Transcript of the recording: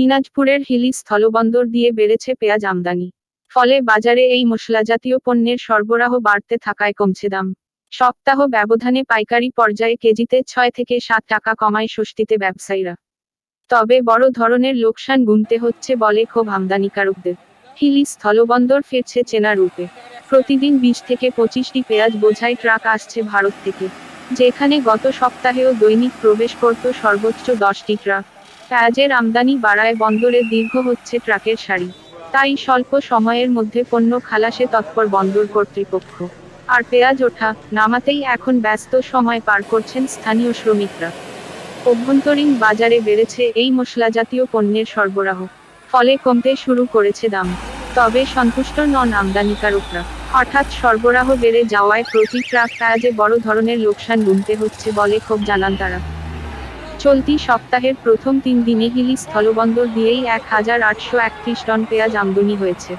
দিনাজপুরের হিলি স্থলবন্দর দিয়ে বেড়েছে পেঁয়াজ আমদানি। ফলে বাজারে এই মশলাজাতীয় পণ্যের সরবরাহ বাড়তে থাকায় কমছে দাম। সপ্তাহ ব্যবধানে পাইকারি পর্যায়ে কেজিতে 6 থেকে 7 টাকা কমায় ষষ্ঠীতে ব্যবসায়ীরা। তবে বড় ধরনের লোকসান গুনতে হচ্ছে বলে ক্ষোভ আমদানিকারকদের। হিলি স্থলবন্দর ফিরছে চেনা রূপে। প্রতিদিন 20 থেকে 25টি পেঁয়াজ বোঝাই ট্রাক আসছে ভারত থেকে, যেখানে গত সপ্তাহেও দৈনিক প্রবেশ করত সর্বোচ্চ 10টি ট্রাক। পেঁয়াজের আমদানি বাড়ায় বন্দরে দীর্ঘ হচ্ছে ট্রাকের সারি। তাই স্বল্প সময়ের মধ্যে পণ্য খালাসে তৎপর বন্দর কর্তৃপক্ষ। আর পেঁয়াজ ওঠা নামাতেই এখন ব্যস্ত সময় পার করছেন স্থানীয় শ্রমিকরা। অভ্যন্তরীণ বাজারে বেড়েছে এই মশলাজাতীয় পণ্যের সরবরাহ, ফলে কমতে শুরু করেছে দাম। তবে সন্তুষ্ট নন আমদানিকারকরা। হঠাৎ সরবরাহ বেড়ে যাওয়ায় প্রতি ট্রাক পেঁয়াজে বড় ধরনের লোকসান গুনতে হচ্ছে বলে ক্ষোভ জানান তারা। চলতি সপ্তাহের প্রথম 3 দিনে হিলি স্থলবন্দর দিয়েই 1831 টন পেঁয়াজ আমদানি হয়েছে।